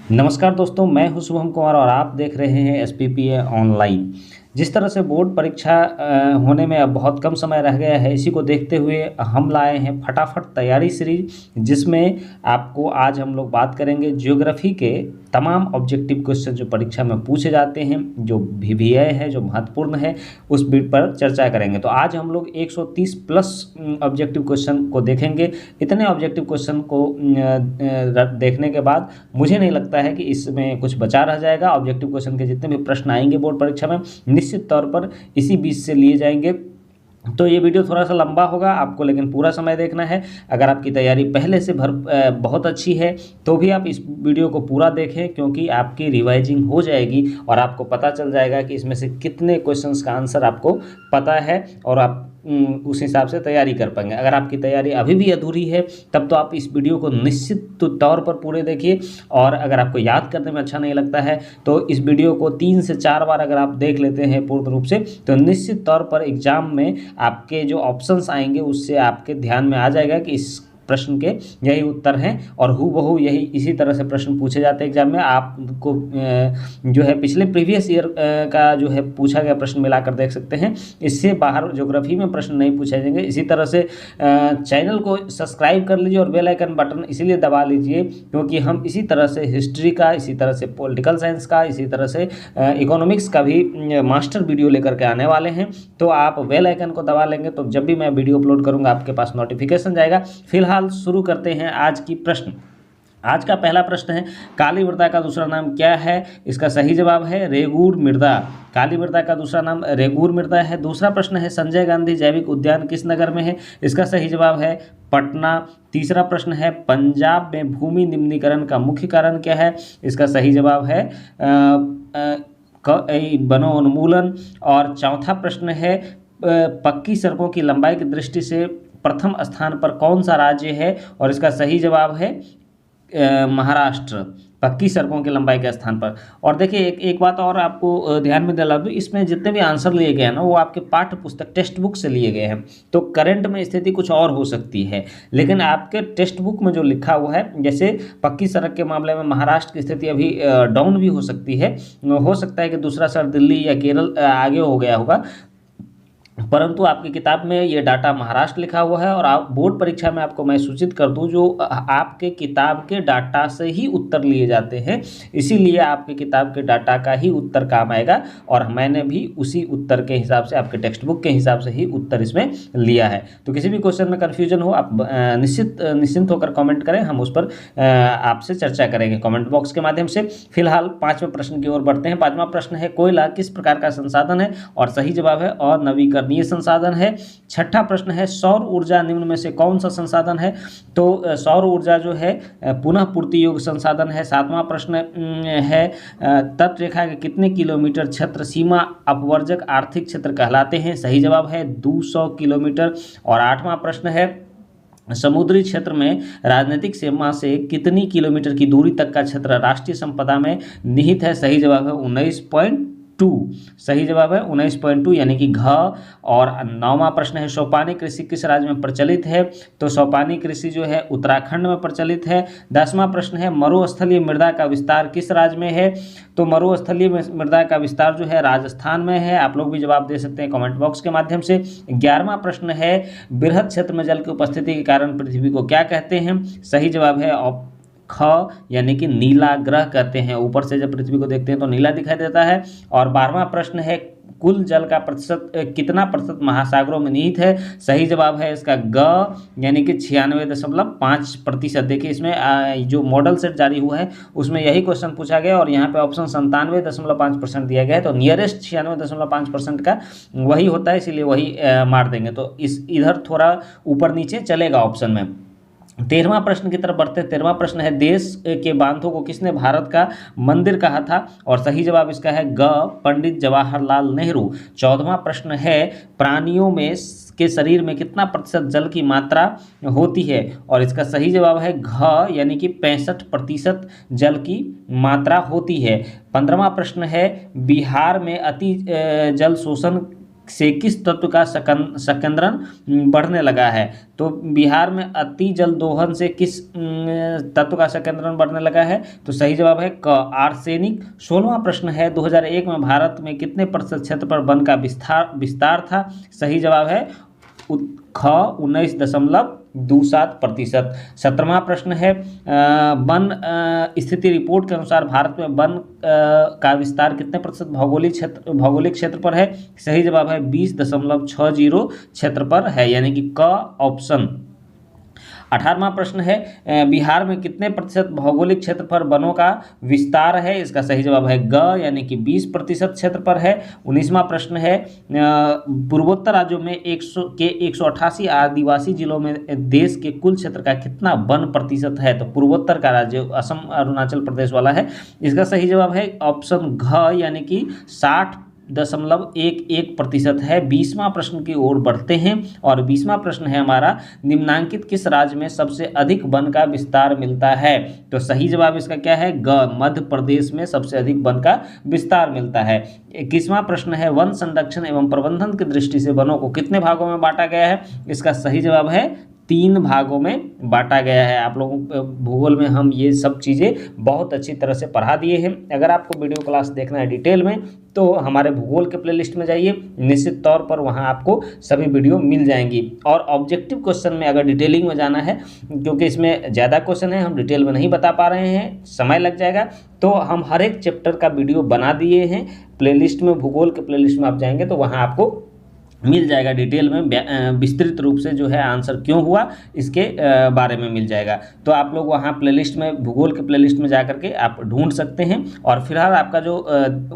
नमस्कार दोस्तों, मैं हूं शुभम कुमार और आप देख रहे हैं एसपीपीए ऑनलाइन। जिस तरह से बोर्ड परीक्षा होने में अब बहुत कम समय रह गया है, इसी को देखते हुए हम लाए हैं फटाफट तैयारी सीरीज, जिसमें आपको आज हम लोग बात करेंगे ज्योग्राफी के तमाम ऑब्जेक्टिव क्वेश्चन जो परीक्षा में पूछे जाते हैं, जो वीवीआई है, जो महत्वपूर्ण है, उस बीट पर चर्चा करेंगे। तो आज हम लोग 130 प्लस ऑब्जेक्टिव क्वेश्चन को देखेंगे। इतने ऑब्जेक्टिव क्वेश्चन को देखने के बाद मुझे नहीं लगता है कि इसमें कुछ बचा रह जाएगा। ऑब्जेक्टिव क्वेश्चन के जितने भी प्रश्न आएंगे बोर्ड परीक्षा में, निश्चित तौर पर इसी बीच से लिए जाएंगे। तो ये वीडियो थोड़ा सा लंबा होगा आपको, लेकिन पूरा समय देखना है। अगर आपकी तैयारी पहले से बहुत अच्छी है तो भी आप इस वीडियो को पूरा देखें, क्योंकि आपकी रिवाइजिंग हो जाएगी और आपको पता चल जाएगा कि इसमें से कितने क्वेश्चंस का आंसर आपको पता है और आप उस हिसाब से तैयारी कर पाएंगे। अगर आपकी तैयारी अभी भी अधूरी है तब तो आप इस वीडियो को निश्चित तौर पर पूरे देखिए। और अगर आपको याद करने में अच्छा नहीं लगता है तो इस वीडियो को 3 से 4 बार अगर आप देख लेते हैं पूर्ण रूप से, तो निश्चित तौर पर एग्जाम में आपके जो ऑप्शंस आएंगे उससे आपके ध्यान में आ जाएगा कि इस प्रश्न के यही उत्तर हैं। और हूबहू यही इसी तरह से प्रश्न पूछे जाते हैं एग्जाम में। आपको जो है पिछले प्रीवियस ईयर का जो है पूछा गया प्रश्न मिलाकर देख सकते हैं। इससे बाहर ज्योग्राफी में प्रश्न नहीं पूछे जाएंगे। इसी तरह से चैनल को सब्सक्राइब कर लीजिए और बेल आइकन बटन इसीलिए दबा लीजिए क्योंकि हम इसी तरह से हिस्ट्री का, इसी तरह से पॉलिटिकल साइंस का, इसी तरह से इकोनॉमिक्स का भी मास्टर वीडियो लेकर के आने वाले हैं। तो आप बेल आइकन को दबा लेंगे तो जब भी मैं वीडियो अपलोड करूँगा आपके पास नोटिफिकेशन जाएगा। फिलहाल शुरू करते हैं आज की प्रश्न। आज का पहला प्रश्न है, काली मृदा का दूसरा नाम क्या है? इसका सही जवाब है रेगूर मृदा। काली मृदा का दूसरा नाम रेगूर मृदा है। दूसरा प्रश्न है, संजय गांधी जैविक उद्यान किस नगर में है? इसका सही जवाब है पटना। तीसरा प्रश्न है, पंजाब में भूमि निम्नीकरण का मुख्य कारण क्या है? इसका सही जवाब है वनोन्मूलन। और चौथा प्रश्न है, पक्की सड़कों की लंबाई की दृष्टि से प्रथम स्थान पर कौन सा राज्य है? और इसका सही जवाब है महाराष्ट्र, पक्की सड़कों की लंबाई के स्थान पर। और देखिए एक बात और आपको ध्यान में दिला दूँ, इसमें जितने भी आंसर लिए गए हैं ना वो आपके पाठ्य पुस्तक टेक्स्ट बुक से लिए गए हैं। तो करंट में स्थिति कुछ और हो सकती है, लेकिन आपके टेक्स्ट बुक में जो लिखा हुआ है, जैसे पक्की सड़क के मामले में महाराष्ट्र की स्थिति अभी डाउन भी हो सकती है। हो सकता है कि दूसरा शहर दिल्ली या केरल आगे हो गया होगा, परंतु आपकी किताब में ये डाटा महाराष्ट्र लिखा हुआ है। और आप बोर्ड परीक्षा में आपको मैं सूचित कर दूं, जो आपके किताब के डाटा से ही उत्तर लिए जाते हैं, इसीलिए आपके किताब के डाटा का ही उत्तर काम आएगा। और मैंने भी उसी उत्तर के हिसाब से, आपके टेक्स्ट बुक के हिसाब से ही उत्तर इसमें लिया है। तो किसी भी क्वेश्चन में कन्फ्यूजन हो आप निश्चिंत होकर कॉमेंट करें, हम उस पर आपसे चर्चा करेंगे कॉमेंट बॉक्स के माध्यम से। फिलहाल 5वें प्रश्न की ओर बढ़ते हैं। 5वां प्रश्न है, कोयला किस प्रकार का संसाधन है? और सही जवाब है अनवीकरणीय संसाधन है। छठा प्रश्न है, सौर ऊर्जा निम्न में से कौन सा संसाधन है? तो सौर ऊर्जा जो है पुनः पूर्ति योग्य संसाधन है। 7वां प्रश्न है, तटरेखा के कितने किलोमीटर क्षेत्र सीमा अपवर्जक आर्थिक क्षेत्र कहलाते हैं? सही जवाब है 200 किलोमीटर। और 8वां प्रश्न है, समुद्री क्षेत्र में राजनीतिक सीमा से कितनी किलोमीटर की दूरी तक का क्षेत्र राष्ट्रीय संपदा में निहित है? सही जवाब है 19.2। सही जवाब है 19.2 यानी कि घ। और 9वां प्रश्न है, सोपानी कृषि किस राज्य में प्रचलित है? तो सोपानी कृषि जो है उत्तराखंड में प्रचलित है। 10वां प्रश्न है, मरुस्थलीय मृदा का विस्तार किस राज्य में है? तो मरुस्थलीय मृदा का विस्तार जो है राजस्थान में है। आप लोग भी जवाब दे सकते हैं कमेंट बॉक्स के माध्यम से। 11वां प्रश्न है, बृहद क्षेत्र में जल की उपस्थिति के कारण पृथ्वी को क्या कहते हैं? सही जवाब है ख यानी कि नीला ग्रह कहते हैं। ऊपर से जब पृथ्वी को देखते हैं तो नीला दिखाई देता है। और 12वां प्रश्न है, कुल जल का प्रतिशत कितना प्रतिशत महासागरों में निहित है? सही जवाब है इसका ग यानी कि 96.5%। देखिए इसमें जो मॉडल सेट जारी हुआ है उसमें यही क्वेश्चन पूछा गया और यहाँ पे ऑप्शन 97.5% दिया गया है। तो नियरेस्ट 96.5% का वही होता है, इसीलिए वही मार देंगे। तो इधर थोड़ा ऊपर नीचे चलेगा ऑप्शन में। 13वां प्रश्न की तरफ बढ़ते हैं। 13वां प्रश्न है, देश के बांधों को किसने भारत का मंदिर कहा था? और सही जवाब इसका है ग, पंडित जवाहरलाल नेहरू। 14वां प्रश्न है, प्राणियों में के शरीर में कितना प्रतिशत जल की मात्रा होती है? और इसका सही जवाब है घ यानी कि 65% जल की मात्रा होती है। 15वां प्रश्न है, बिहार में अति जल शोषण से किस तत्व का संकेंद्रण बढ़ने लगा है? तो बिहार में अति जल दोहन से किस तत्व का संकेंद्रण बढ़ने लगा है? तो सही जवाब है क आर्सेनिक। 16वां प्रश्न है 2001 में भारत में कितने प्रतिशत क्षेत्र पर वन का विस्तार था? सही जवाब है ख 19.27%। 17वां प्रश्न है वन स्थिति रिपोर्ट के अनुसार भारत में वन का विस्तार कितने प्रतिशत भौगोलिक क्षेत्र पर है? सही जवाब है 20.60 क्षेत्र पर है, यानी कि क ऑप्शन। 18वां प्रश्न है बिहार में कितने प्रतिशत भौगोलिक क्षेत्र पर वनों का विस्तार है? इसका सही जवाब है ग, यानी कि 20% क्षेत्र पर है। 19वां प्रश्न है पूर्वोत्तर राज्यों में 188 आदिवासी जिलों में देश के कुल क्षेत्र का कितना वन प्रतिशत है? तो पूर्वोत्तर का राज्य असम अरुणाचल प्रदेश वाला है। इसका सही जवाब है ऑप्शन घ, यानी कि 60.11% है। 20वां प्रश्न की ओर बढ़ते हैं और 20वां प्रश्न है हमारा निम्नांकित किस राज्य में सबसे अधिक वन का विस्तार मिलता है? तो सही जवाब इसका क्या है? ग, मध्य प्रदेश में सबसे अधिक वन का विस्तार मिलता है। 21वां प्रश्न है वन संरक्षण एवं प्रबंधन की दृष्टि से वनों को कितने भागों में बांटा गया है? इसका सही जवाब है 3 भागों में बांटा गया है। आप लोगों को भूगोल में हम ये सब चीज़ें बहुत अच्छी तरह से पढ़ा दिए हैं। अगर आपको वीडियो क्लास देखना है डिटेल में तो हमारे भूगोल के प्लेलिस्ट में जाइए, निश्चित तौर पर वहाँ आपको सभी वीडियो मिल जाएंगी। और ऑब्जेक्टिव क्वेश्चन में अगर डिटेलिंग में जाना है, क्योंकि इसमें ज़्यादा क्वेश्चन है, हम डिटेल में नहीं बता पा रहे हैं, समय लग जाएगा, तो हम हर एक चैप्टर का वीडियो बना दिए हैं प्लेलिस्ट में। भूगोल के प्लेलिस्ट में आप जाएंगे तो वहाँ आपको मिल जाएगा डिटेल में विस्तृत रूप से जो है आंसर क्यों हुआ इसके बारे में मिल जाएगा। तो आप लोग वहाँ प्लेलिस्ट में, भूगोल के प्लेलिस्ट में जा करके आप ढूंढ सकते हैं। और फिलहाल आपका जो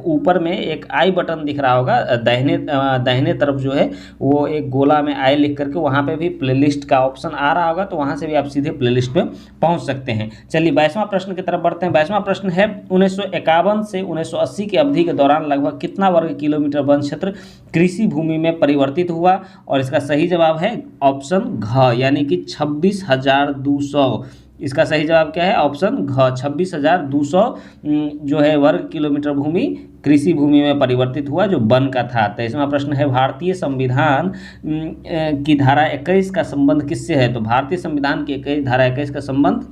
ऊपर में एक आई बटन दिख रहा होगा, दाहिने तरफ जो है वो एक गोला में आई लिख करके वहाँ पे भी प्लेलिस्ट का ऑप्शन आ रहा होगा, तो वहाँ से भी आप सीधे प्लेलिस्ट में पहुँच सकते हैं। चलिए 22वां प्रश्न की तरफ बढ़ते हैं। 22वां प्रश्न है 1951 से 1980 की अवधि के दौरान लगभग कितना वर्ग किलोमीटर वन क्षेत्र कृषि भूमि में परिवर्तित हुआ? और इसका सही जवाब है ऑप्शन घ, यानी कि 26,200। इसका सही जवाब क्या है? ऑप्शन घ, 26,200 जो है वर्ग किलोमीटर भूमि कृषि भूमि में परिवर्तित हुआ जो वन का था। 23वां प्रश्न है भारतीय संविधान की धारा 21 का संबंध किससे है? तो भारतीय संविधान की धारा 21 का संबंध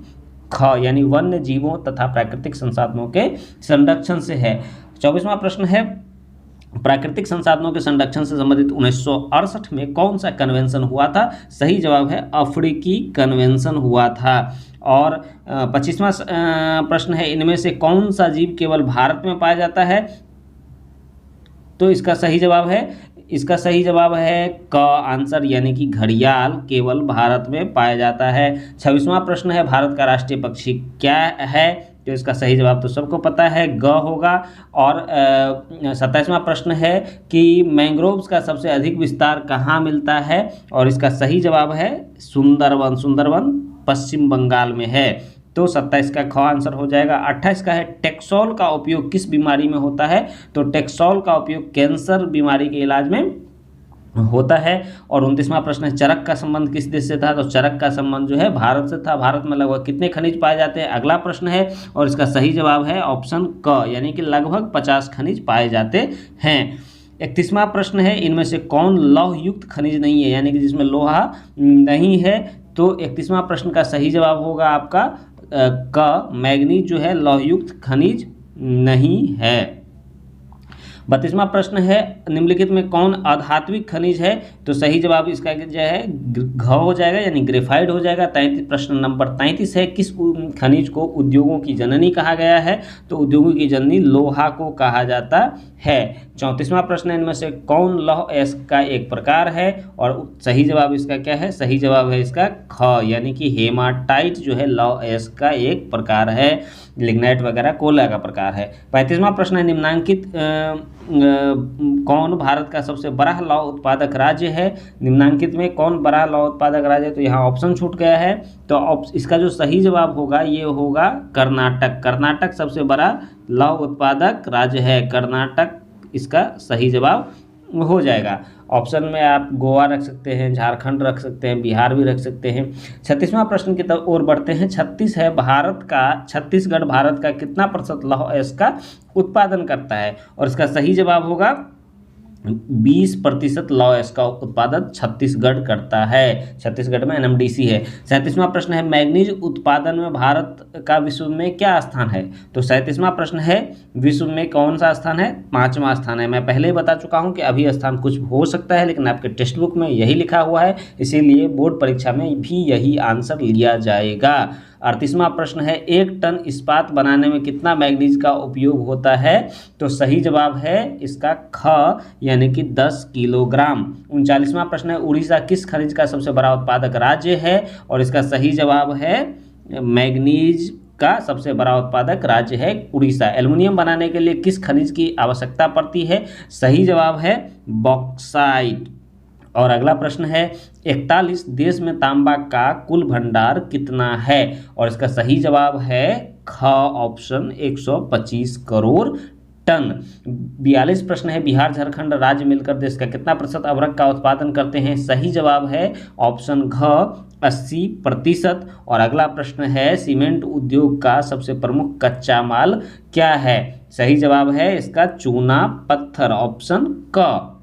ख, यानी वन्य जीवों तथा प्राकृतिक संसाधनों के संरक्षण से है। 24वां प्रश्न है प्राकृतिक संसाधनों के संरक्षण से संबंधित 1968 में कौन सा कन्वेंशन हुआ था? सही जवाब है अफ्रीकी कन्वेंशन हुआ था। और 25वां प्रश्न है इनमें से कौन सा जीव केवल भारत में पाया जाता है? तो इसका सही जवाब है क आंसर, यानी कि घड़ियाल केवल भारत में पाया जाता है। 26वां प्रश्न है भारत का राष्ट्रीय पक्षी क्या है? तो इसका सही जवाब तो सबको पता है, ग होगा। और 27वां प्रश्न है कि मैंग्रोव्स का सबसे अधिक विस्तार कहाँ मिलता है? और इसका सही जवाब है सुंदरवन पश्चिम बंगाल में है। तो 27 का ख आंसर हो जाएगा। 28 का है टेक्सोल का उपयोग किस बीमारी में होता है? तो टेक्सोल का उपयोग कैंसर बीमारी के इलाज में होता है। और 29वां प्रश्न है चरक का संबंध किस देश से था? तो चरक का संबंध जो है भारत से था। भारत में लगभग कितने खनिज पाए जाते हैं? अगला प्रश्न है और इसका सही जवाब है ऑप्शन क, यानी कि लगभग 50 खनिज पाए जाते हैं। 31वां प्रश्न है इनमें से कौन लौह युक्त खनिज नहीं है, यानी कि जिसमें लोहा नहीं है? तो 31वां प्रश्न का सही जवाब होगा आपका क, मैग्नीज जो है लौह युक्त खनिज नहीं है। 32वां प्रश्न है निम्नलिखित में कौन अधात्विक खनिज है? तो सही जवाब इसका जो है घ हो जाएगा, यानी ग्रेफाइट हो जाएगा। 33 प्रश्न नंबर 33 है किस खनिज को उद्योगों की जननी कहा गया है? तो उद्योगों की जननी लोहा को कहा जाता है। 34वां प्रश्न इनमें से कौन लौह अयस्क का एक प्रकार है? और सही जवाब इसका क्या है? सही जवाब है इसका ख, यानी कि हेमाटाइट जो है लौह अयस्क का एक प्रकार है। लिग्नाइट वगैरह कोयला का प्रकार है। 35वां प्रश्न है निम्नांकित कौन भारत का सबसे बड़ा लौह उत्पादक राज्य है? निम्नांकित में कौन बड़ा लौह उत्पादक राज्य है? तो यहाँ ऑप्शन छूट गया है। तो इसका जो सही जवाब होगा ये होगा कर्नाटक। कर्नाटक सबसे बड़ा लौह उत्पादक राज्य है। कर्नाटक इसका सही जवाब हो जाएगा। ऑप्शन में आप गोवा रख सकते हैं, झारखंड रख सकते हैं, बिहार भी रख सकते हैं। 36वां प्रश्न की तरफ ओर बढ़ते हैं। 36 है छत्तीसगढ़ भारत का कितना प्रतिशत लौह अयस्क का उत्पादन करता है? और इसका सही जवाब होगा 20% लॉस का उत्पादन छत्तीसगढ़ करता है। छत्तीसगढ़ में एनएमडीसी है। 37वां प्रश्न है मैग्नीज उत्पादन में भारत का विश्व में क्या स्थान है। तो 37वां प्रश्न है विश्व में कौन सा स्थान है, 5वां स्थान है। मैं पहले ही बता चुका हूं कि अभी स्थान कुछ हो सकता है, लेकिन आपके टेक्स्ट बुक में यही लिखा हुआ है, इसीलिए बोर्ड परीक्षा में भी यही आंसर लिया जाएगा। 38वां प्रश्न है 1 टन इस्पात बनाने में कितना मैग्नीज का उपयोग होता है। तो सही जवाब है इसका ख यानी कि 10 किलोग्राम। 39वां प्रश्न है उड़ीसा किस खनिज का सबसे बड़ा उत्पादक राज्य है। और इसका सही जवाब है मैग्नीज का सबसे बड़ा उत्पादक राज्य है उड़ीसा। एल्युमिनियम बनाने के लिए किस खनिज की आवश्यकता पड़ती है। सही जवाब है बॉक्साइट। और अगला प्रश्न है 41 देश में तांबा का कुल भंडार कितना है। और इसका सही जवाब है ख ऑप्शन 125 करोड़ टन। 42 प्रश्न है बिहार झारखंड राज्य मिलकर देश का कितना प्रतिशत अभ्रक का उत्पादन करते हैं। सही जवाब है ऑप्शन घ 80%। और अगला प्रश्न है सीमेंट उद्योग का सबसे प्रमुख कच्चा माल क्या है। सही जवाब है इसका चूना पत्थर ऑप्शन क।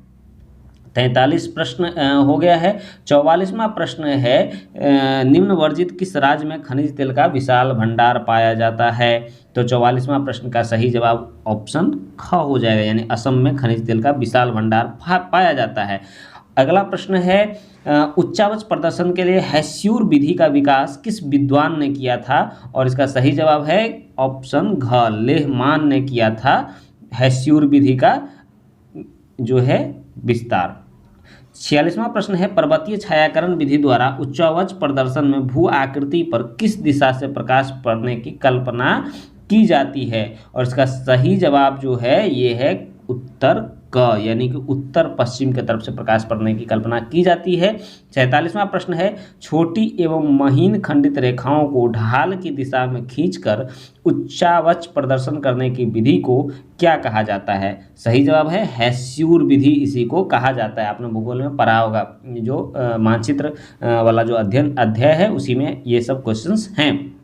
43 प्रश्न हो गया है। 44वां प्रश्न है निम्न वर्जित किस राज्य में खनिज तेल का विशाल भंडार पाया जाता है। तो 44वां प्रश्न का सही जवाब ऑप्शन ख हो जाएगा, यानी असम में खनिज तेल का विशाल भंडार पाया जाता है। अगला प्रश्न है उच्चावच प्रदर्शन के लिए हेस्यूर विधि का विकास किस विद्वान ने किया था। और इसका सही जवाब है ऑप्शन घ लेहमान ने किया था हेस्यूर विधि का जो है विस्तार। 46वां प्रश्न है पर्वतीय छायाकरण विधि द्वारा उच्चावच प्रदर्शन में भू आकृति पर किस दिशा से प्रकाश पड़ने की कल्पना की जाती है। और इसका सही जवाब जो है ये है उत्तर क, यानी कि उत्तर पश्चिम की तरफ से प्रकाश पड़ने की कल्पना की जाती है। 47वां प्रश्न है छोटी एवं महीन खंडित रेखाओं को ढाल की दिशा में खींचकर उच्चावच प्रदर्शन करने की विधि को क्या कहा जाता है। सही जवाब है हेस्यूर विधि इसी को कहा जाता है। आपने भूगोल में पढ़ा होगा, जो मानचित्र वाला जो अध्याय है उसी में ये सब क्वेश्चंस हैं।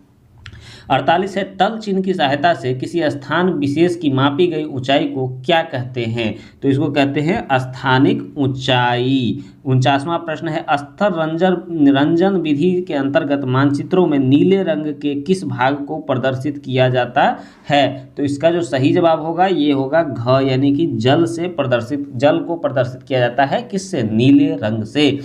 48 है तल चिन्ह की सहायता से किसी स्थान विशेष की मापी गई ऊंचाई को क्या कहते हैं। तो इसको कहते हैं स्थानिक ऊंचाई। 49वां प्रश्न है स्तर रंजन विधि के अंतर्गत मानचित्रों में नीले रंग के किस भाग को प्रदर्शित किया जाता है। तो इसका जो सही जवाब होगा ये होगा घ, यानी कि जल को प्रदर्शित किया जाता है किससे, नीले रंग से।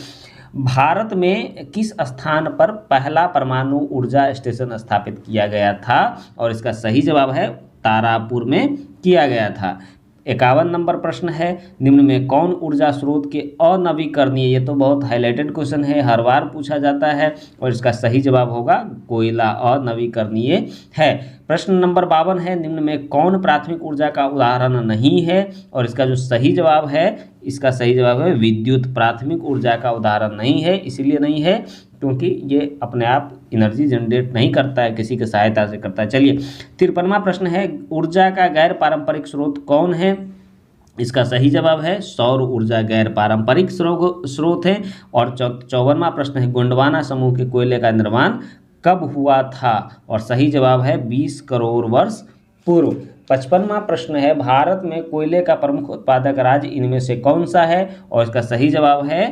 भारत में किस स्थान पर पहला परमाणु ऊर्जा स्टेशन स्थापित किया गया था। और इसका सही जवाब है तारापुर में किया गया था। 51 नंबर प्रश्न है निम्न में कौन ऊर्जा स्रोत के अनवीकरणीय, ये तो बहुत हाईलाइटेड क्वेश्चन है, हर बार पूछा जाता है। और इसका सही जवाब होगा कोयला अनवीकरणीय है। प्रश्न नंबर 52 है निम्न में कौन प्राथमिक ऊर्जा का उदाहरण नहीं है। और इसका जो सही जवाब है इसका सही जवाब है विद्युत प्राथमिक ऊर्जा का उदाहरण नहीं है। इसलिए नहीं है क्योंकि ये अपने आप एनर्जी जनरेट नहीं करता है, किसी की सहायता से करता है। चलिए 53वां प्रश्न है ऊर्जा का गैर पारंपरिक स्रोत कौन है। इसका सही जवाब है सौर ऊर्जा गैर पारंपरिक स्रोत है। और 54वां प्रश्न है गोंडवाना समूह के कोयले का निर्माण कब हुआ था। और सही जवाब है 20 करोड़ वर्ष पूर्व। 55वां प्रश्न है भारत में कोयले का प्रमुख उत्पादक राज्य इनमें से कौन सा है। और इसका सही जवाब है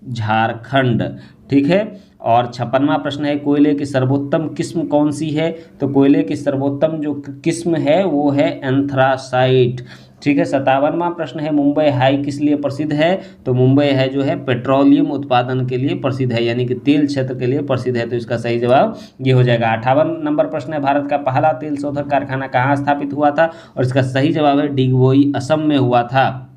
झारखंड। ठीक है। और 56वां प्रश्न है कोयले की सर्वोत्तम किस्म कौन सी है। तो कोयले की सर्वोत्तम जो किस्म है वो है एंथ्रासाइट। ठीक है। 57वां प्रश्न है मुंबई हाई किस लिए प्रसिद्ध है। तो मुंबई है जो है पेट्रोलियम उत्पादन के लिए प्रसिद्ध है, यानी कि तेल क्षेत्र के लिए प्रसिद्ध है। तो इसका सही जवाब ये हो जाएगा। 58 नंबर प्रश्न है भारत का पहला तेल शोधक कारखाना कहाँ स्थापित हुआ था। और इसका सही जवाब है डिगबोई असम में हुआ था।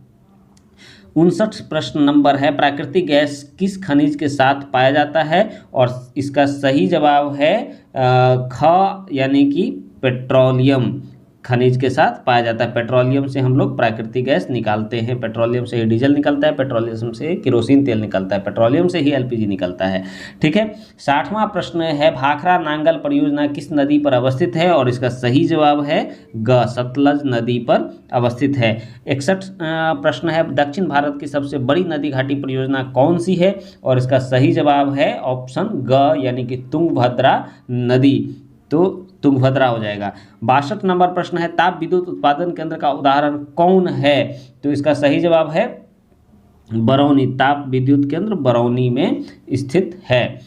59 प्रश्न नंबर है प्राकृतिक गैस किस खनिज के साथ पाया जाता है। और इसका सही जवाब है ख, यानी कि पेट्रोलियम खनिज के साथ पाया जाता है। पेट्रोलियम से हम लोग प्राकृतिक गैस निकालते हैं, पेट्रोलियम से ही डीजल निकलता है, पेट्रोलियम से केरोसिन तेल निकलता है, पेट्रोलियम से ही एलपीजी निकलता है। ठीक है। 60वां प्रश्न है भाखड़ा नांगल परियोजना किस नदी पर अवस्थित है। और इसका सही जवाब है ग, सतलज नदी पर अवस्थित है। 61 प्रश्न है दक्षिण भारत की सबसे बड़ी नदी घाटी परियोजना कौन सी है। और इसका सही जवाब है ऑप्शन ग, यानी कि तुंगभद्रा नदी। तो तुंगभद्रा हो जाएगा। 62 नंबर प्रश्न है ताप विद्युत उत्पादन केंद्र का उदाहरण कौन है? तो इसका सही जवाब है बरौनी। ताप विद्युत केंद्र बरौनी में स्थित है।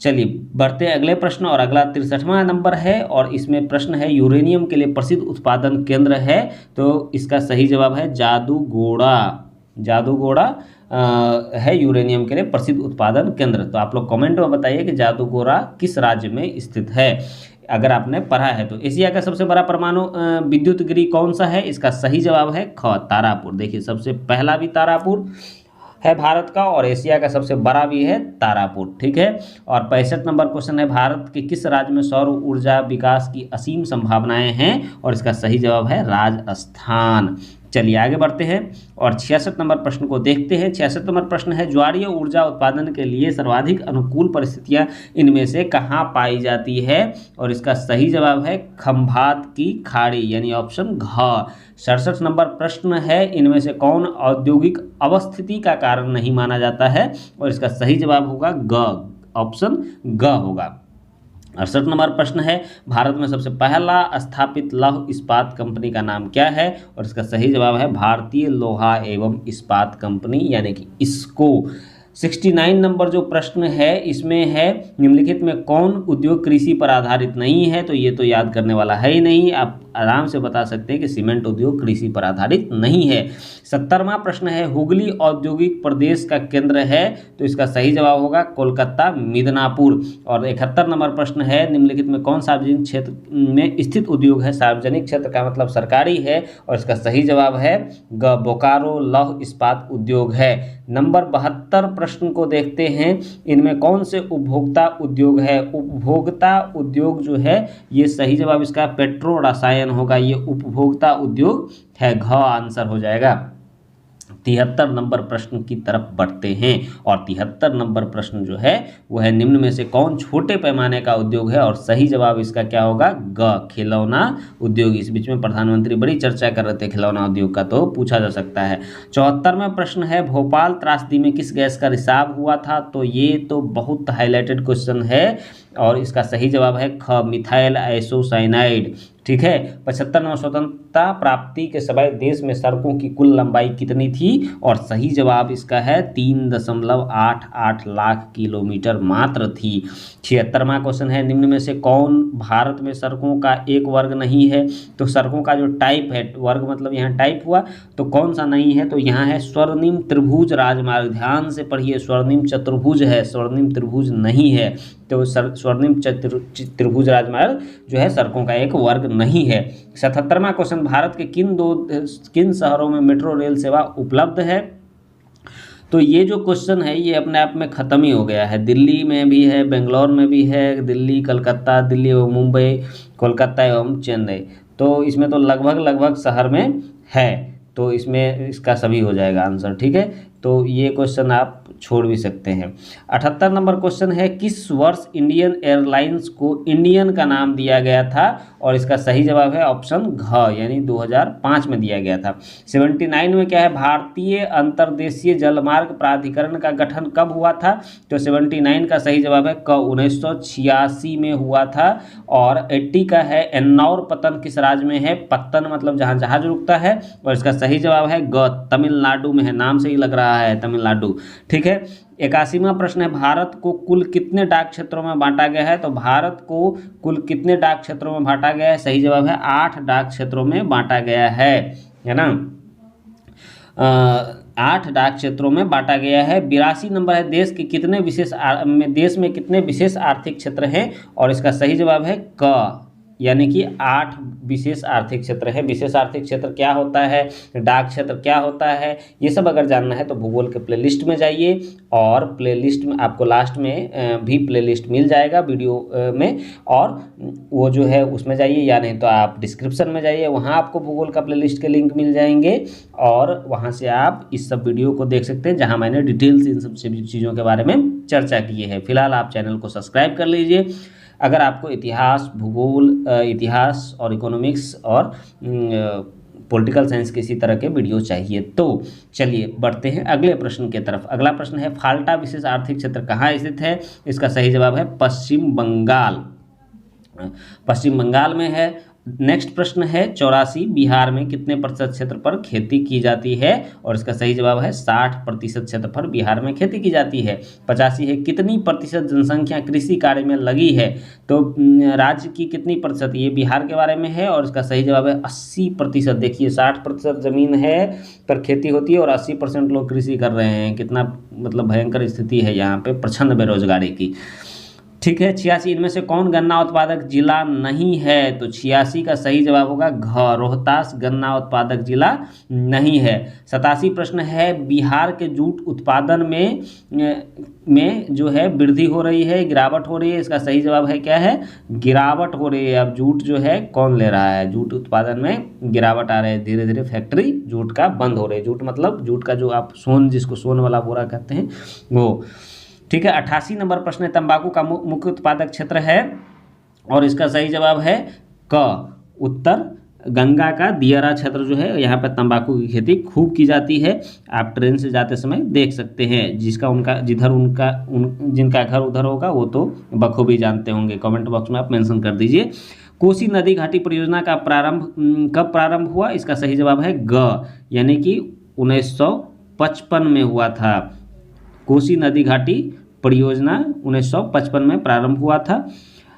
चलिए बढ़ते हैं अगले प्रश्न, और अगला 63वां नंबर है, और इसमें प्रश्न है यूरेनियम के लिए प्रसिद्ध उत्पादन केंद्र है। तो इसका सही जवाब है जादूगोड़ा। जादूगोड़ा है यूरेनियम के लिए प्रसिद्ध उत्पादन केंद्र। तो आप लोग कमेंट में बताइए कि जादूगोड़ा किस राज्य में स्थित है, अगर आपने पढ़ा है तो। एशिया का सबसे बड़ा परमाणु विद्युत गृह कौन सा है? इसका सही जवाब है ख, तारापुर। देखिए सबसे पहला भी तारापुर है भारत का, और एशिया का सबसे बड़ा भी है तारापुर, ठीक है। और 65 नंबर क्वेश्चन है भारत के किस राज्य में सौर ऊर्जा विकास की असीम संभावनाएं हैं? और इसका सही जवाब है राजस्थान। चलिए आगे बढ़ते हैं और 66 नंबर प्रश्न को देखते हैं। 66 नंबर प्रश्न है ज्वारीय ऊर्जा उत्पादन के लिए सर्वाधिक अनुकूल परिस्थितियां इनमें से कहाँ पाई जाती है? और इसका सही जवाब है खंभात की खाड़ी, यानी ऑप्शन घ। 67 नंबर प्रश्न है इनमें से कौन औद्योगिक अवस्थिति का कारण नहीं माना जाता है? और इसका सही जवाब होगा ग, ऑप्शन ग होगा। 68 नंबर प्रश्न है भारत में सबसे पहला स्थापित लौह इस्पात कंपनी का नाम क्या है? और इसका सही जवाब है भारतीय लोहा एवं इस्पात कंपनी, यानी कि इसको। 69 नंबर जो प्रश्न है इसमें है निम्नलिखित में कौन उद्योग कृषि पर आधारित नहीं है? तो ये तो याद करने वाला है ही नहीं, आप आराम से बता सकते हैं कि सीमेंट उद्योग कृषि पर आधारित नहीं है। 70वां प्रश्न है हुगली औद्योगिक प्रदेश का केंद्र है? तो इसका सही जवाब होगा कोलकाता मिदनापुर। और 71 नंबर प्रश्न है निम्नलिखित में कौन सार्वजनिक क्षेत्र में स्थित उद्योग है? सार्वजनिक क्षेत्र का मतलब सरकारी है, और इसका सही जवाब है ग, बोकारो लौह इस्पात उद्योग है। नंबर 72 प्रश्न को देखते हैं, इनमें कौन से उपभोक्ता उद्योग है? उपभोक्ता उद्योग जो है ये सही जवाब इसका पेट्रो रसायन होगा, ये उपभोक्ता उद्योग है, घ आंसर हो जाएगा। 73 नंबर प्रश्न की तरफ बढ़ते हैं, और 73 नंबर प्रश्न जो है वह है निम्न में से कौन छोटे पैमाने का उद्योग है? और सही जवाब इसका क्या होगा? ग, खिलौना उद्योग। इस बीच में प्रधानमंत्री बड़ी चर्चा कर रहे थे खिलौना उद्योग का, तो पूछा जा सकता है। 74वां प्रश्न है भोपाल त्रासदी में किस गैस का रिसाव हुआ था? तो ये तो बहुत हाईलाइटेड क्वेश्चन है, और इसका सही जवाब है ख, मिथाइल आइसोसाइनाइड, ठीक है। 75 नंबर स्वतंत्रता प्राप्ति के समय देश में सड़कों की कुल लंबाई कितनी थी? और सही जवाब इसका है 3.88 लाख किलोमीटर मात्र थी। 76वां क्वेश्चन है निम्न में से कौन भारत में सड़कों का एक वर्ग नहीं है? तो सड़कों का जो टाइप है, वर्ग मतलब यहाँ टाइप हुआ, तो कौन सा नहीं है? तो यहाँ है स्वर्णिम त्रिभुज राजमार्ग। ध्यान से पढ़िए, स्वर्णिम चतुर्भुज है, स्वर्णिम त्रिभुज नहीं है। तो स्वर्णिम त्रिभुज राजमार्ग जो है सड़कों का एक वर्ग नहीं है। 77वां क्वेश्चन भारत के किन शहरों में मेट्रो रेल सेवा उपलब्ध है? तो ये जो क्वेश्चन है ये अपने आप में ख़त्म ही हो गया है। दिल्ली में भी है, बेंगलोर में भी है, दिल्ली कलकत्ता, दिल्ली एवं मुंबई, कोलकाता एवं चेन्नई, तो इसमें तो लगभग शहर में है, तो इसमें इसका सभी हो जाएगा आंसर, ठीक है। तो ये क्वेश्चन आप छोड़ भी सकते हैं। 78 नंबर क्वेश्चन है किस वर्ष इंडियन एयरलाइंस को इंडियन का नाम दिया गया था? और इसका सही जवाब है ऑप्शन घ, यानी 2005 में दिया गया था। 79 में क्या है भारतीय अंतर्देशीय जलमार्ग प्राधिकरण का गठन कब हुआ था? तो 79 का सही जवाब है क, 1986 में हुआ था। और 80 का है एन्नौर पत्तन किस राज्य में है? पत्तन मतलब जहाँ जहाज रुकता है, और इसका सही जवाब है ग, तमिलनाडु में है। नाम से ही लग रहा है तमिलनाडु, ठीक है। 81वां प्रश्न है भारत को कुल कितने डाक क्षेत्रों में बांटा गया है? तो भारत को कुल कितने डाक क्षेत्रों में बांटा गया है? सही जवाब है 8 डाक क्षेत्रों में बांटा गया है ना। 8 डाक क्षेत्रों में बांटा गया है। 82 नंबर है देश में कितने विशेष आर्थिक क्षेत्र हैं? और इसका सही जवाब है क, यानी कि 8 विशेष आर्थिक क्षेत्र है। विशेष आर्थिक क्षेत्र क्या होता है, डाक क्षेत्र क्या होता है, ये सब अगर जानना है तो भूगोल के प्लेलिस्ट में जाइए, और प्लेलिस्ट में आपको लास्ट में भी प्लेलिस्ट मिल जाएगा वीडियो में, और वो जो है उसमें जाइए, या नहीं तो आप डिस्क्रिप्शन में जाइए, वहाँ आपको भूगोल का प्लेलिस्ट के लिंक मिल जाएंगे, और वहाँ से आप इस सब वीडियो को देख सकते हैं जहाँ मैंने डिटेल्स इन सब चीज़ों के बारे में चर्चा की है। फिलहाल आप चैनल को सब्सक्राइब कर लीजिए अगर आपको इतिहास, भूगोल, इतिहास और इकोनॉमिक्स और पॉलिटिकल साइंस के इसी तरह के वीडियो चाहिए। तो चलिए बढ़ते हैं अगले प्रश्न की तरफ। अगला प्रश्न है फाल्टा विशेष आर्थिक क्षेत्र कहाँ स्थित है? इसका सही जवाब है पश्चिम बंगाल। पश्चिम बंगाल में है। नेक्स्ट प्रश्न है 84, बिहार में कितने प्रतिशत क्षेत्र पर खेती की जाती है, और इसका सही जवाब है 60% क्षेत्र पर बिहार में खेती की जाती है। 85 है, कितनी प्रतिशत जनसंख्या कृषि कार्य में लगी है, तो राज्य की कितनी प्रतिशत, ये बिहार के बारे में है, और इसका सही जवाब है 80%। देखिए 60% ज़मीन है पर खेती होती है और 80% लोग कृषि कर रहे हैं, कितना मतलब भयंकर स्थिति है यहाँ पे प्रचंड बेरोजगारी की। ठीक है। 86, इनमें से कौन गन्ना उत्पादक जिला नहीं है, तो 86 का सही जवाब होगा घ, रोहतास गन्ना उत्पादक जिला नहीं है। 87 प्रश्न है, बिहार के जूट उत्पादन में जो है वृद्धि हो रही है, गिरावट हो रही है, इसका सही जवाब है क्या है, गिरावट हो रही है। अब जूट जो है कौन ले रहा है, जूट उत्पादन में गिरावट आ रही है, धीरे धीरे फैक्ट्री जूट का बंद हो रही है। जूट मतलब जूट का जो आप सोन, जिसको सोन वाला बोरा कहते हैं वो। ठीक है। 88 नंबर प्रश्न है, तंबाकू का मुख्य उत्पादक क्षेत्र है, और इसका सही जवाब है क, उत्तर गंगा का दियारा क्षेत्र जो है, यहाँ पर तंबाकू की खेती खूब की जाती है। आप ट्रेन से जाते समय देख सकते हैं, जिनका घर उधर होगा वो तो बखूबी जानते होंगे, कमेंट बॉक्स में आप मेंशन कर दीजिए। कोसी नदी घाटी परियोजना का कब प्रारंभ हुआ, इसका सही जवाब है ग, यानी कि 1955 में हुआ था। कोसी नदी घाटी परियोजना 1955 में प्रारंभ हुआ था।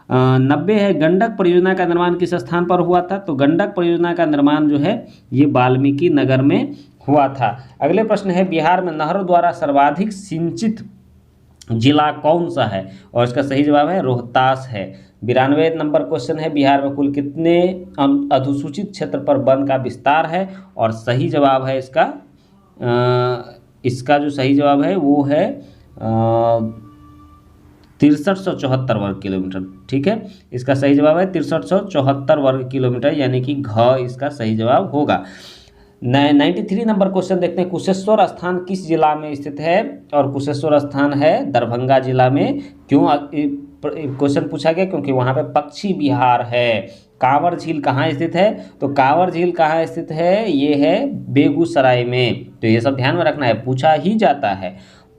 90 है, गंडक परियोजना का निर्माण किस स्थान पर हुआ था, तो गंडक परियोजना का निर्माण जो है ये वाल्मीकि नगर में हुआ था। अगले प्रश्न है, बिहार में नहरों द्वारा सर्वाधिक सिंचित जिला कौन सा है, और इसका सही जवाब है रोहतास है। 92 नंबर क्वेश्चन है, बिहार में कुल कितने अधिसूचित क्षेत्र पर वन का विस्तार है, और सही जवाब है इसका जो सही जवाब है वो है 6374 वर्ग किलोमीटर। ठीक है, इसका सही जवाब है 6374 वर्ग किलोमीटर, यानी कि घ इसका सही जवाब होगा। 93 नंबर क्वेश्चन देखते हैं, कुशेश्वर स्थान किस जिला में स्थित है, और कुशेश्वर स्थान है दरभंगा जिला में। क्यों क्वेश्चन पूछा गया, क्योंकि वहाँ पे पक्षी विहार है। कांवर झील कहाँ स्थित है, तो कांवर झील कहाँ स्थित है, ये है बेगूसराय में। तो ये सब ध्यान में रखना है, पूछा ही जाता है।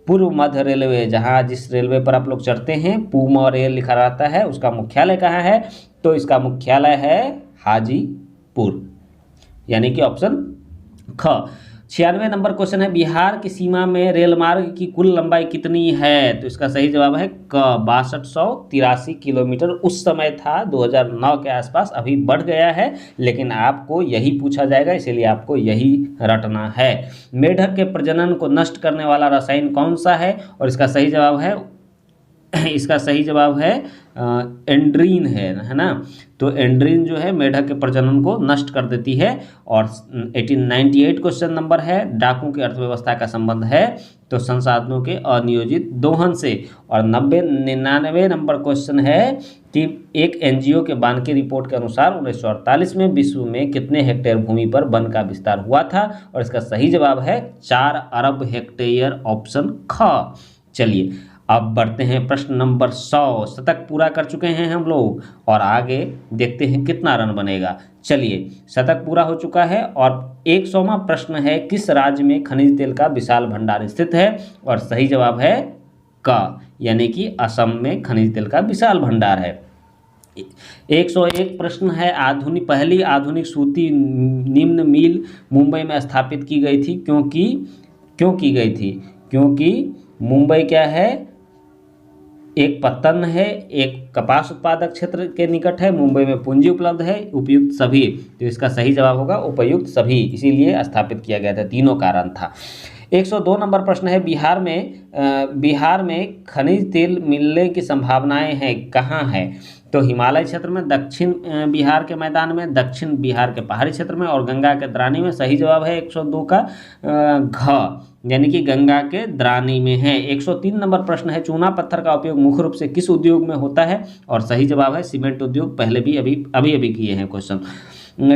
पूर्व मध्य रेलवे, जहाँ जिस रेलवे पर आप लोग चढ़ते हैं पूर्व रेल लिखा रहता है, उसका मुख्यालय कहाँ है, तो इसका मुख्यालय है हाजीपुर, यानी कि ऑप्शन ख। 96 नंबर क्वेश्चन है, बिहार की सीमा में रेल मार्ग की कुल लंबाई कितनी है, तो इसका सही जवाब है क, 6283 किलोमीटर उस समय था 2009 के आसपास, अभी बढ़ गया है, लेकिन आपको यही पूछा जाएगा, इसीलिए आपको यही रटना है। मेढक के प्रजनन को नष्ट करने वाला रसायन कौन सा है, और इसका सही जवाब है एंड्रीन है ना। तो एंड्रीन जो है मेढक के प्रजनन को नष्ट कर देती है। और 1898 क्वेश्चन नंबर है, डाकू की अर्थव्यवस्था का संबंध है, तो संसाधनों के अनियोजित दोहन से। और 99 नंबर क्वेश्चन है कि एक एनजीओ के बानकी रिपोर्ट के अनुसार 1948 में विश्व में कितने हेक्टेयर भूमि पर वन का विस्तार हुआ था, और इसका सही जवाब है 4 अरब हेक्टेयर, ऑप्शन ख। चलिए अब बढ़ते हैं प्रश्न नंबर 100। शतक पूरा कर चुके हैं हम लोग, और आगे देखते हैं कितना रन बनेगा। चलिए, शतक पूरा हो चुका है, और 100वां प्रश्न है, किस राज्य में खनिज तेल का विशाल भंडार स्थित है, और सही जवाब है क, यानी कि असम में खनिज तेल का विशाल भंडार है। 101 प्रश्न है, पहली आधुनिक सूती निम्न मिल मुंबई में स्थापित की गई थी, क्यों की गई थी, क्योंकि मुंबई क्या है, एक पत्तन है, एक कपास उत्पादक क्षेत्र के निकट है, मुंबई में पूंजी उपलब्ध है, उपयुक्त सभी, तो इसका सही जवाब होगा उपयुक्त सभी, इसीलिए स्थापित किया गया था, तीनों कारण था। 102 नंबर प्रश्न है, बिहार में खनिज तेल मिलने की संभावनाएं हैं, कहाँ है, तो हिमालय क्षेत्र में, दक्षिण बिहार के मैदान में, दक्षिण बिहार के पहाड़ी क्षेत्र में, और गंगा के द्रानी में। सही जवाब है 102 का घ, यानी कि गंगा के द्रानी में है। 103 नंबर प्रश्न है, चूना पत्थर का उपयोग मुख्य रूप से किस उद्योग में होता है, और सही जवाब है सीमेंट उद्योग, पहले भी अभी किए हैं क्वेश्चन।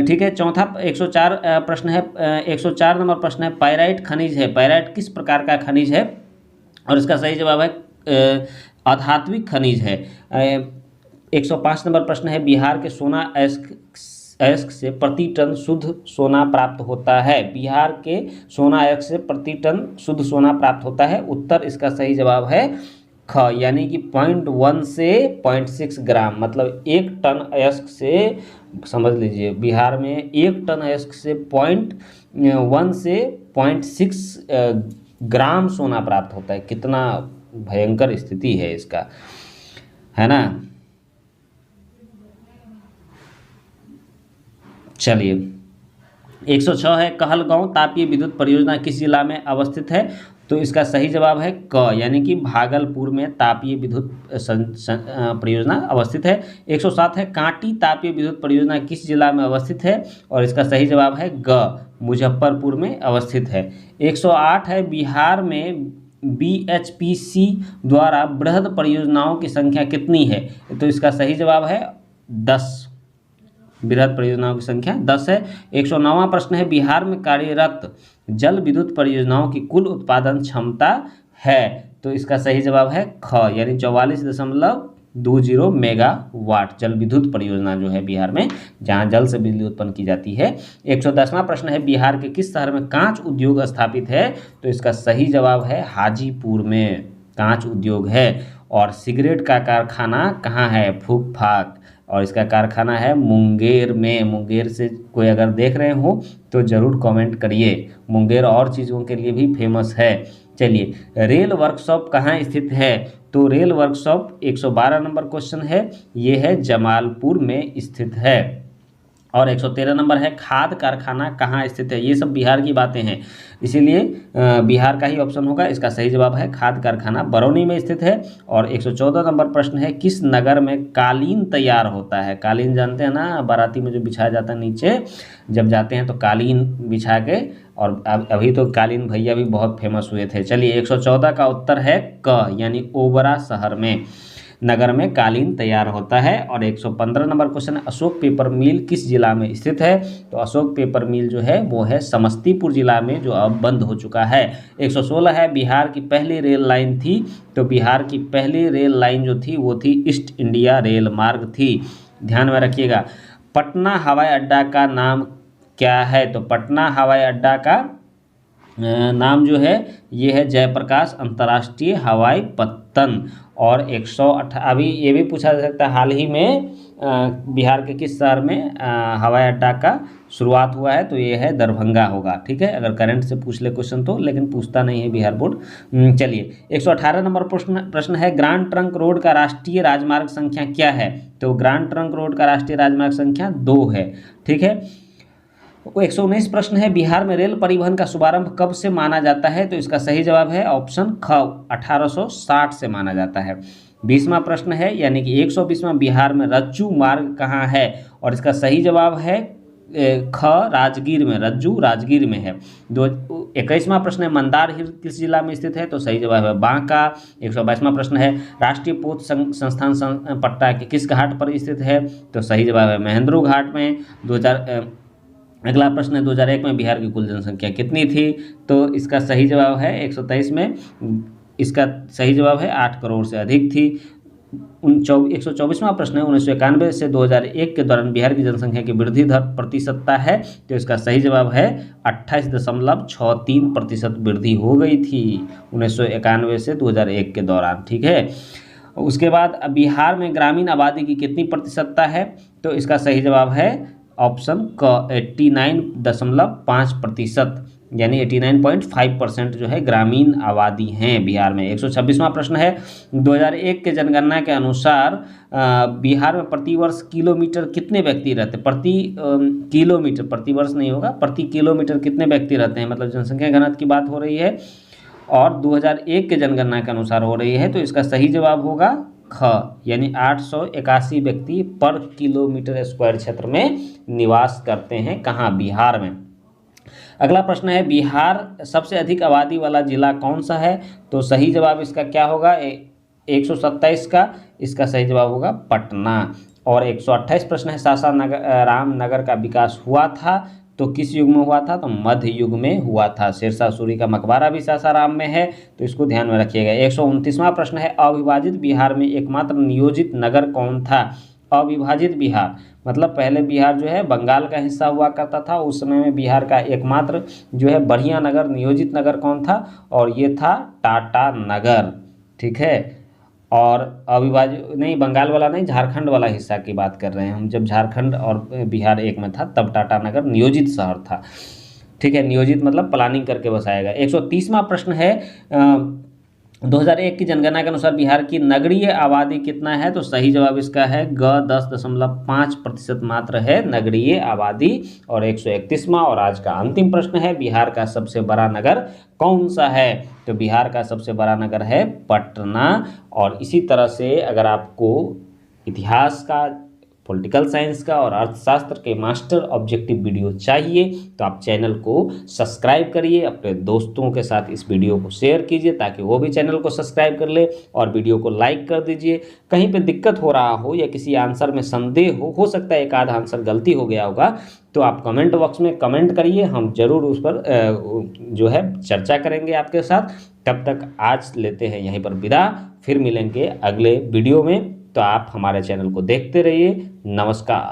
ठीक है, चौथा 104 प्रश्न है, 104 नंबर प्रश्न है, पाइराइट खनिज है, पाइराइट किस प्रकार का खनिज है, और इसका सही जवाब है अधात्विक खनिज है। 105 नंबर प्रश्न है, बिहार के सोना अयस्क से प्रति टन शुद्ध सोना प्राप्त होता है, बिहार के सोना अयस्क से प्रति टन शुद्ध सोना प्राप्त होता है, उत्तर इसका सही जवाब है ख, यानी कि 0.1 से 0.6 ग्राम, मतलब 1 टन अयस्क से, समझ लीजिए बिहार में 1 टन अयस्क से 0.1 से 0.6 ग्राम सोना प्राप्त होता है। कितना भयंकर स्थिति है इसका, है ना। चलिए 106 है, कहलगांव तापीय विद्युत परियोजना किस जिला में अवस्थित है? तो इसका सही जवाब है क, यानी कि भागलपुर में तापीय विद्युत परियोजना अवस्थित है। 107 है, कांटी तापीय विद्युत परियोजना किस जिला में अवस्थित है? और इसका सही जवाब है ग, मुजफ्फरपुर में अवस्थित है। 108 है, बिहार में BHPC द्वारा बृहद परियोजनाओं की संख्या कितनी है? तो इसका सही जवाब है 10। बृहद परियोजनाओं की संख्या 10 है। 109वां प्रश्न है, बिहार में कार्यरत जल विद्युत परियोजनाओं की कुल उत्पादन क्षमता है? तो इसका सही जवाब है ख, यानी 44.20 मेगावाट जल विद्युत परियोजना जो है बिहार में, जहां जल से बिजली उत्पन्न की जाती है। 110वां प्रश्न है, बिहार के किस शहर में कांच उद्योग स्थापित है? तो इसका सही जवाब है हाजीपुर में कांच उद्योग है। और सिगरेट का कारखाना कहाँ है? फूक फाक, और इसका कारखाना है मुंगेर में। मुंगेर से कोई अगर देख रहे हो तो ज़रूर कमेंट करिए। मुंगेर और चीज़ों के लिए भी फेमस है। चलिए, रेल वर्कशॉप कहाँ स्थित है? तो रेल वर्कशॉप 112 नंबर क्वेश्चन है, ये है जमालपुर में स्थित है। और 113 नंबर है, खाद कारखाना कहाँ स्थित है? ये सब बिहार की बातें हैं, इसीलिए बिहार का ही ऑप्शन होगा। इसका सही जवाब है खाद कारखाना बरौनी में स्थित है। और 114 नंबर प्रश्न है, किस नगर में कालीन तैयार होता है? कालीन जानते हैं ना, बाराती में जो बिछाया जाता है, नीचे जब जाते हैं तो कालीन बिछा के, और अभी तो कालीन भैया भी बहुत फेमस हुए थे। चलिए 114 का उत्तर है क, यानी ओबरा शहर में, नगर में कालीन तैयार होता है। और 115 नंबर क्वेश्चन है, अशोक पेपर मिल किस जिला में स्थित है? तो अशोक पेपर मिल जो है वो है समस्तीपुर जिला में, जो अब बंद हो चुका है। 116 है, बिहार की पहली रेल लाइन थी? तो बिहार की पहली रेल लाइन जो थी वो थी ईस्ट इंडिया रेल मार्ग थी, ध्यान में रखिएगा। पटना हवाई अड्डा का नाम क्या है? तो पटना हवाई अड्डा का नाम जो है ये है जयप्रकाश अंतर्राष्ट्रीय हवाई पत्तन। और 108, अभी ये भी पूछा जा सकता है, हाल ही में बिहार के किस शहर में हवाई अड्डा का शुरुआत हुआ है? तो ये है दरभंगा होगा, ठीक है, अगर करंट से पूछ ले क्वेश्चन तो, लेकिन पूछता नहीं है बिहार बोर्ड। चलिए 118 नंबर प्रश्न है, ग्रांड ट्रंक रोड का राष्ट्रीय राजमार्ग संख्या क्या है? तो ग्रांड ट्रंक रोड का राष्ट्रीय राजमार्ग संख्या 2 है, ठीक है। 119 प्रश्न है, बिहार में रेल परिवहन का शुभारंभ कब से माना जाता है? तो इसका सही जवाब है ऑप्शन ख, 1860 से माना जाता है। 20वां प्रश्न है, यानी कि 120वां, बिहार में रज्जू मार्ग कहाँ है? और इसका सही जवाब है ख, राजगीर में, रज्जू राजगीर में है। 21वां प्रश्न है, मंदार हिल किस जिला में स्थित है? तो सही जवाब है बांका। 122वां प्रश्न है, राष्ट्रीय पोत संस्थान पटना के किस घाट पर स्थित है? तो सही जवाब है महेंद्रू घाट में। अगला प्रश्न है, 2001 में बिहार की कुल जनसंख्या कितनी थी? तो इसका सही जवाब है 123 में, इसका सही जवाब है 8 करोड़ से अधिक थी। 124वां प्रश्न है, 1991 से 2001 के दौरान बिहार की जनसंख्या की वृद्धि दर प्रतिशतता है? तो इसका सही जवाब है 28.63% वृद्धि हो गई थी 1991 से 2001 के दौरान, ठीक है। उसके बाद बिहार में ग्रामीण आबादी की कितनी प्रतिशतता है? तो इसका सही जवाब है ऑप्शन क, 89.5%, यानी 89.5% जो है ग्रामीण आबादी हैं बिहार में। 126वां प्रश्न है, 2001 के जनगणना के अनुसार बिहार में प्रतिवर्ष किलोमीटर कितने व्यक्ति रहते? किलोमीटर, प्रतिवर्ष नहीं होगा, प्रति किलोमीटर कितने व्यक्ति रहते हैं, मतलब जनसंख्या घनत्व की बात हो रही है, और 2001 के जनगणना के अनुसार हो रही है। तो इसका सही जवाब होगा ख, यानी 881 व्यक्ति पर किलोमीटर स्क्वायर क्षेत्र में निवास करते हैं। कहाँ? बिहार में। अगला प्रश्न है, बिहार सबसे अधिक आबादी वाला जिला कौन सा है? तो सही जवाब इसका क्या होगा? 127 का इसका सही जवाब होगा पटना। और 128 प्रश्न है, सासाराम नगर का विकास हुआ था तो किस युग में हुआ था? तो मध्य युग में हुआ था। शेरशाह सूरी का मकबरा भी सासाराम में है, तो इसको ध्यान में रखिएगा। 129वां प्रश्न है, अविभाजित बिहार में एकमात्र नियोजित नगर कौन था? अविभाजित बिहार मतलब पहले बिहार जो है बंगाल का हिस्सा हुआ करता था, उस समय में बिहार का एकमात्र जो है बढ़िया नगर, नियोजित नगर कौन था? और ये था टाटा नगर, ठीक है। और अविभाज्य नहीं, बंगाल वाला नहीं, झारखंड वाला हिस्सा की बात कर रहे हैं हम। जब झारखंड और बिहार एक में था तब टाटानगर नियोजित शहर था। ठीक है, नियोजित मतलब प्लानिंग करके बसाया गया। 130वां प्रश्न है 2001 की जनगणना के अनुसार बिहार की नगरीय आबादी कितना है? तो सही जवाब इसका है ग 10.5% मात्र है नगरीय आबादी। और 131वां और आज का अंतिम प्रश्न है बिहार का सबसे बड़ा नगर कौन सा है? तो बिहार का सबसे बड़ा नगर है पटना। और इसी तरह से अगर आपको इतिहास का, पॉलिटिकल साइंस का और अर्थशास्त्र के मास्टर ऑब्जेक्टिव वीडियो चाहिए तो आप चैनल को सब्सक्राइब करिए, अपने दोस्तों के साथ इस वीडियो को शेयर कीजिए ताकि वो भी चैनल को सब्सक्राइब कर ले, और वीडियो को लाइक कर दीजिए। कहीं पे दिक्कत हो रहा हो या किसी आंसर में संदेह हो सकता है एक आधा आंसर गलती हो गया होगा, तो आप कमेंट बॉक्स में कमेंट करिए, हम जरूर उस पर जो है चर्चा करेंगे आपके साथ। तब तक आज लेते हैं यहीं पर विदा, फिर मिलेंगे अगले वीडियो में। तो आप हमारे चैनल को देखते रहिए। नमस्कार।